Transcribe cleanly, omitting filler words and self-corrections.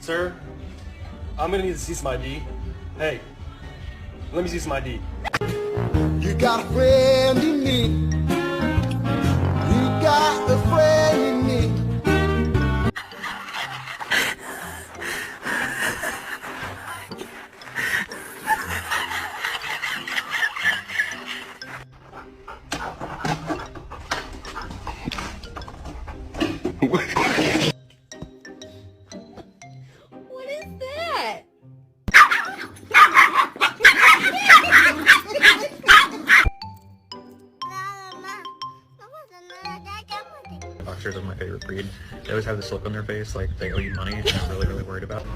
Sir, I'm gonna need to see some ID. Hey, let me see some ID. You got a friend in me. You got a friend in me. What is that? Boxers are my favorite breed. They always have this look on their face like they owe you money and they're really, really worried about it.